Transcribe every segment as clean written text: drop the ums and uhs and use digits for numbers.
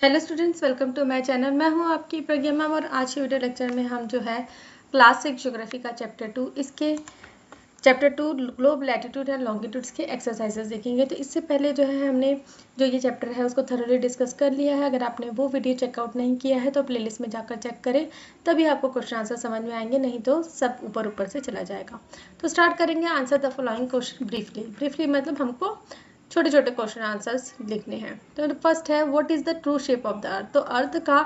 Hello students, welcome to my channel. मैं हूं आपकी प्रज्ञा मैम और आज के वीडियो लेक्चर में हम जो है क्लास 6 ज्योग्राफी का चैप्टर 2 इसके chapter 2 globe latitude and longitudes के एक्सरसाइजेस देखेंगे। तो इससे पहले जो है हमने जो ये चैप्टर है उसको थोरोली डिस्कस कर लिया है। अगर आपने वो वीडियो चेकआउट नहीं किया है तो प्लेलिस्ट में जाकर चेक करें, तभी आपको क्वेश्चन आंसर समझ में आएंगे, नहीं तो सब ऊपर ऊपर से चला जाएगा। तो स्टार्ट करेंगे। Answer the following question briefly मतलब हमको छोटे छोटे क्वेश्चन आंसर्स लिखने हैं। तो फर्स्ट है, what is the true shape of the earth. तो अर्थ का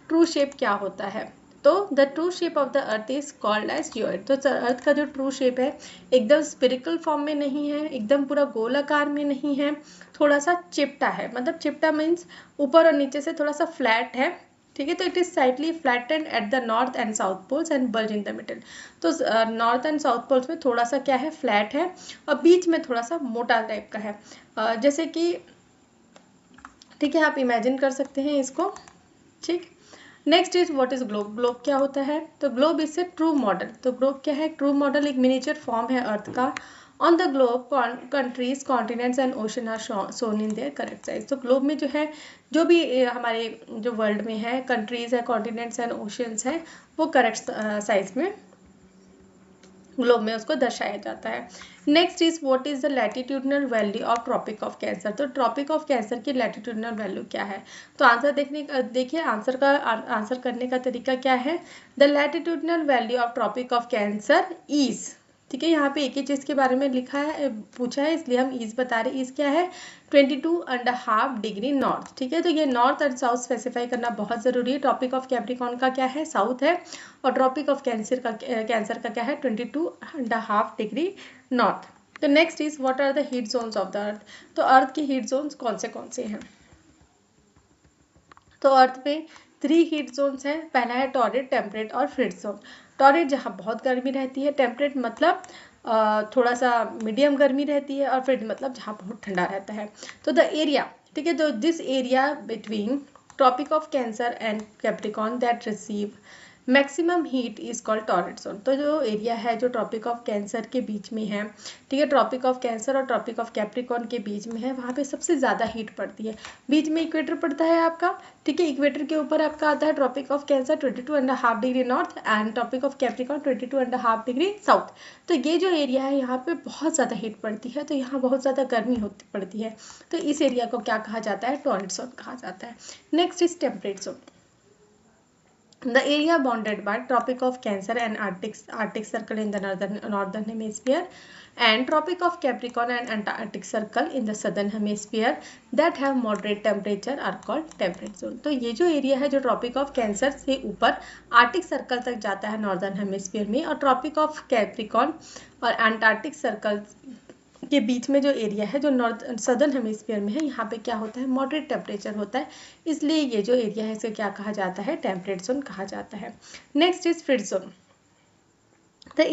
ट्रू शेप क्या होता है? तो the true shape of the earth is called as geoid. तो अर्थ का जो ट्रू शेप है एकदम स्फेरिकल फॉर्म में नहीं है, एकदम पूरा गोल आकार में नहीं है, थोड़ा सा चिपटा है। मतलब चिपटा मीन्स ऊपर और नीचे से थोड़ा सा फ्लैट है, ठीक है। तो it is slightly flattened at the north and south poles and bulge in the middle. तो नॉर्थ एंड साउथ पोल्स में थोड़ा सा क्या है, फ्लैट है, और बीच में थोड़ा सा मोटा टाइप का है। जैसे कि ठीक है, आप इमेजिन कर सकते हैं इसको, ठीक। Next is what is globe. Globe क्या होता है? तो globe is a true model. तो ग्लोब क्या है? ट्रू मॉडल एक मिनिएचर फॉर्म है अर्थ का। On the globe countries continents and ocean are shown in their correct size. तो ग्लोब में जो है, जो भी हमारे जो वर्ल्ड में है, कंट्रीज है, कॉन्टिनेंट्स एंड ओशंस है, वो करेक्ट साइज में ग्लोब में उसको दर्शाया जाता है। Next is what is the latitudinal value of tropic of cancer. तो ट्रॉपिक ऑफ कैंसर की लैटिट्यूडनल वैल्यू क्या है? तो आंसर देखिए आंसर करने का तरीका क्या है। The latitudinal value of tropic of cancer is, ठीक है, यहाँ पे एक ही चीज के बारे में लिखा है, पूछा है, इसलिए हम ईज बता रहे हैं। ईज क्या है? 22.5 डिग्री नॉर्थ, ठीक है। तो ये नॉर्थ और साउथ स्पेसिफाई करना बहुत जरूरी है। ट्रॉपिक ऑफ कैप्रिकॉर्न का क्या है? साउथ है। और ट्रॉपिक ऑफ कैंसर का क्या है? 22.5 डिग्री नॉर्थ। तो next is what are the heat zones of the earth. तो अर्थ की हीट जोन्स कौन से हैं? तो अर्थ में 3 हीट जोन्स हैं। पहला है टॉरिड, टेम्परेट और फ्रिड जोन। टॉरिड जहाँ बहुत गर्मी रहती है, टेम्परेट मतलब थोड़ा सा मीडियम गर्मी रहती है, और फ्रिड मतलब जहाँ बहुत ठंडा रहता है। तो द एरिया, ठीक है, तो this area between tropic of cancer and capricorn that receive maximum heat is called torrid zone. तो जो एरिया है जो ट्रॉपिक ऑफ कैंसर के बीच में है, ठीक है, ट्रॉपिक ऑफ कैंसर और ट्रॉपिक ऑफ कैप्रिकॉर्न के बीच में है, वहाँ पे सबसे ज़्यादा हीट पड़ती है। बीच में इक्वेटर पड़ता है आपका, ठीक है। इक्वेटर के ऊपर आपका आता है tropic of cancer 22.5 degree north and tropic of capricorn 22.5 degree south. तो ये जो एरिया है यहाँ पे बहुत ज़्यादा हीट पड़ती है, तो यहाँ बहुत ज़्यादा गर्मी होती पड़ती है। तो इस एरिया को क्या कहा जाता है? टॉरिड जोन कहा जाता है। Next is temperate zone. The area bounded by Tropic of Cancer and Arctic Circle in the northern hemisphere, and Tropic of Capricorn and Antarctic Circle in the southern hemisphere that have moderate temperature are called temperate zone. तो ये जो area है जो tropic of cancer से ऊपर Arctic circle तक जाता है नॉर्दर्न हेमिस्फीयर में, और ट्रॉपिक ऑफ कैप्रिकॉर्न और अंटार्कटिक सर्कल के बीच में जो एरिया है जो नॉर्थ सदर्न हेमिस्फीयर में है, यहाँ पे क्या होता है? मॉडरेट टेम्परेचर होता है, इसलिए ये जो एरिया है इसे क्या कहा जाता है? टेम्परेट जोन कहा जाता है। Next is frigid zone. The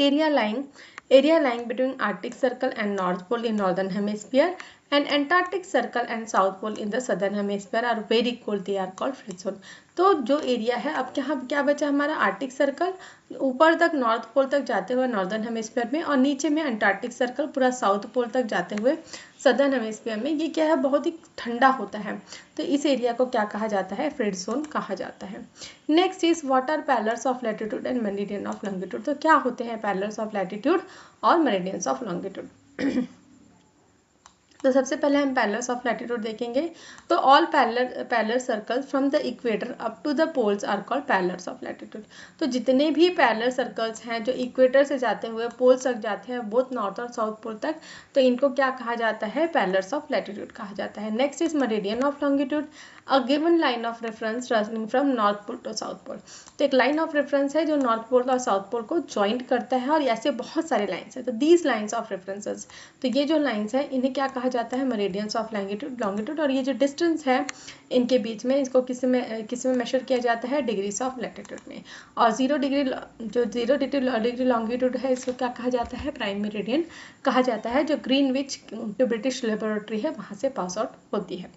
area lying between Arctic Circle and North Pole in Northern Hemisphere and Antarctic Circle and South Pole in the Southern Hemisphere are very cold. They are called free zone. तो जो area है, अब क्या बचा हमारा? Arctic circle ऊपर तक north pole तक जाते हुए नॉर्दर्न हेमिस्फीयर में, और नीचे में अंटार्कटिक सर्कल पूरा साउथ पोल तक जाते हुए सदर्न हेमिस्फीयर में। ये क्या है? बहुत ही ठंडा होता है, तो इस एरिया को क्या कहा जाता है? फ्रिड जोन कहा जाता है। Next is what are parallels of latitude and meridian of longitude. तो क्या होते हैं पैरेलल्स ऑफ लैटिट्यूड और मेरिडियंस ऑफ लॉन्गिट्यूड? तो सबसे पहले हम पैरेलल्स ऑफ लैटिट्यूड देखेंगे। तो all parallel circles from the equator up to the poles are called parallels of latitude. तो जितने भी पैरेलल सर्कल्स हैं जो इक्वेटर से जाते हुए पोल्स तक जाते हैं, बोथ नॉर्थ और साउथ पोल तक, तो इनको क्या कहा जाता है? पैरेलल्स ऑफ लैटिट्यूड कहा जाता है। Next is meridian of longitude, a given line of reference running from north pole to south pole. तो एक लाइन ऑफ रेफरेंस है जो नॉर्थ पोल और साउथ पोल को ज्वाइंट करता है, और ऐसे बहुत सारे लाइन्स हैं। तो दीज लाइन्स ऑफ रेफरेंसेस, तो ये जो लाइन्स हैं इन्हें क्या कहा जाता है? Meridians of longitude. और ये जो डिस्टेंस है इनके बीच में, इसको किस में मेजर किया जाता है? डिग्रीज ऑफ लैटिट्यूड में। और 0 डिग्री लॉन्गिट्यूड है, इसको क्या कहा जाता है? प्राइम मेरिडियन कहा जाता है, जो ग्रीनविच जो ब्रिटिश लेबोरेटरी है वहाँ से पास आउट होती है।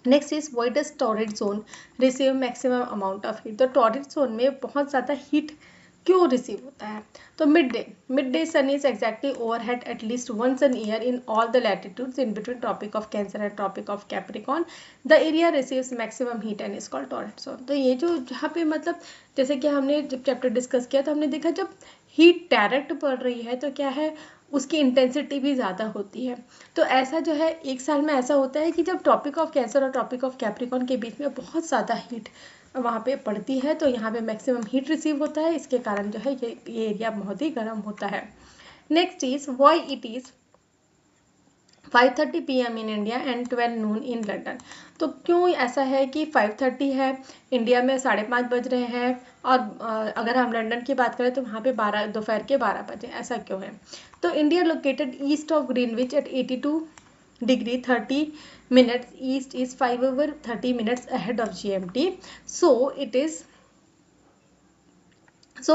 Next is why does torrid zone receive maximum amount of heat. तो टॉरिड जोन में बहुत ज़्यादा हीट क्यों रिसीव होता है? तो mid day sun is exactly overhead at least once an year in all the latitudes in between tropic of cancer and tropic of capricorn. The area receives maximum heat and is called torrent zone. तो ये जो जहाँ पे मतलब जैसे कि हमने जब चैप्टर डिस्कस किया तो हमने देखा जब हीट डायरेक्ट पड़ रही है तो क्या है, उसकी इंटेंसिटी भी ज़्यादा होती है। तो ऐसा जो है एक साल में ऐसा होता है कि जब ट्रॉपिक ऑफ कैंसर और ट्रॉपिक ऑफ कैप्रिकॉन के बीच में बहुत ज़्यादा हीट वहाँ पे पड़ती है, तो यहाँ पे मैक्सिमम हीट रिसीव होता है, इसके कारण जो है ये एरिया बहुत ही गर्म होता है। Next is why it is 5:30 PM in India and 12 Noon in London. तो क्यों ऐसा है कि 5:30 है, इंडिया में 5:30 बज रहे हैं, और अगर हम लंदन की बात करें तो वहाँ पे दोपहर के 12 बजे, ऐसा क्यों है? तो India located east of Greenwich at 82 degree 30 minutes east is 5 over 30 minutes ahead of GMT. So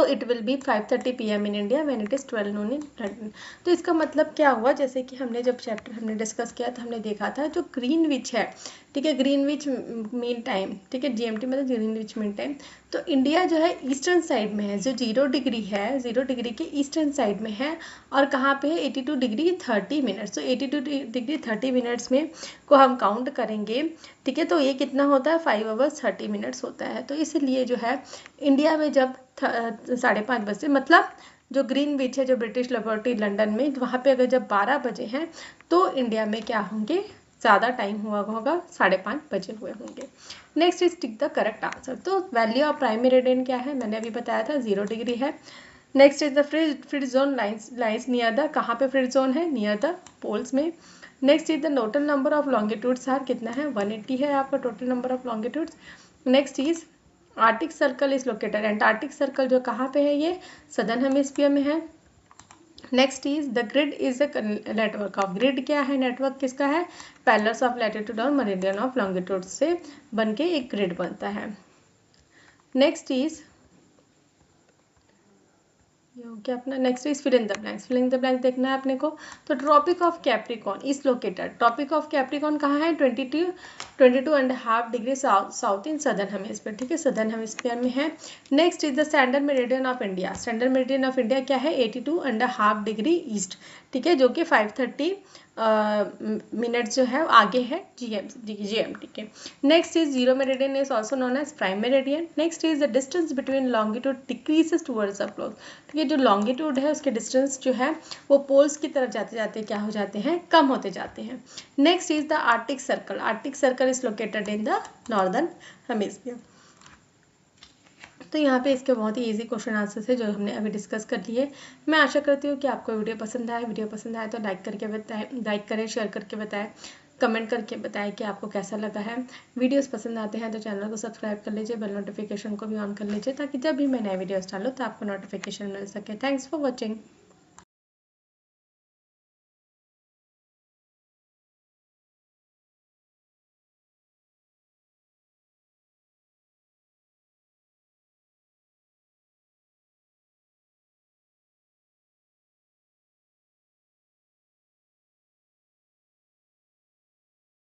it will be 5:30 PM in India when it is 12 noon in London. तो इसका मतलब क्या हुआ, जैसे कि हमने जब चैप्टर हमने डिस्कस किया तो हमने देखा था जो ग्रीनविच है, ठीक है, ग्रीनविच मीन टाइम, ठीक है, GMT मतलब ग्रीनविच मीन टाइम। तो इंडिया जो है ईस्टर्न साइड में है, जो 0 डिग्री है, 0 डिग्री के ईस्टर्न साइड में है, और कहाँ पे है, 82 डिग्री 30 मिनट्स। तो 82 डिग्री 30 मिनट्स में को हम काउंट करेंगे, ठीक है, तो ये कितना होता है, 5 hours 30 minutes होता है। तो इसलिए जो है इंडिया में जब 5:30 बजे, मतलब जो ग्रीनविच है, जो ब्रिटिश लेबोरेटरी लंदन में, वहाँ पे अगर जब 12 बजे हैं तो इंडिया में क्या होंगे, ज़्यादा टाइम हुआ होगा, 5:30 बजे हुए होंगे। Next is tick the correct answer. तो वैल्यू ऑफ प्राइम मेरिडियन क्या है, मैंने अभी बताया था 0 डिग्री है। Next is the fridge zone lines near the, कहाँ पे फ्रिज जोन है, नियर द पोल्स में। Next is the total number of longitudes are, कितना है, 180 है आपका total number of longitudes. Next is arctic circle is located, antarctic circle जो कहाँ पे है, ये सदर्न हेमिस्फीयर में है। Next is the grid is a network of, grid क्या है, नेटवर्क किसका है, पैरेलल्स ऑफ लैटिट्यूड और मेरिडियन ऑफ लॉन्गिट्यूड से बनके एक ग्रिड बनता है। नेक्स्ट इज क्या अपना, next is fill in the blanks, fill in the blanks देखना है अपने को। तो tropic of capricorn is located, tropic of capricorn कहाँ है, 22.5 degree south in southern hemisphere, ठीक है, सदर्न हेमिस्फीयर में है। Next is the standard meridian of India, standard meridian of India क्या है, 82.5 डिग्री ईस्ट, ठीक है, जो कि 5:30 मिनट्स जो है आगे है GMT के। Next is zero meridian is also known as prime meridian. Next is the distance between longitude decreases towards the pole, ठीक है, जो लॉन्गिट्यूड है उसके डिस्टेंस जो है वो पोल्स की तरफ जाते जाते क्या हो जाते हैं, कम होते जाते हैं। Next is the Arctic circle, Arctic circle is located in the northern hemisphere. तो यहाँ पे इसके बहुत ही इजी क्वेश्चन आंसर्स है जो हमने अभी डिस्कस कर लिए। मैं आशा करती हूँ कि आपको वीडियो पसंद आए, वीडियो पसंद आए तो लाइक करके बताएं, लाइक करें, शेयर करके बताएं, कमेंट करके बताएं कि आपको कैसा लगा है। वीडियोस पसंद आते हैं तो चैनल को सब्सक्राइब कर लीजिए, बेल नोटिफिकेशन को भी ऑन कर लीजिए, ताकि जब भी मैं नए वीडियोस डालूँ तो आपको नोटिफिकेशन मिल सके। Thanks for watching.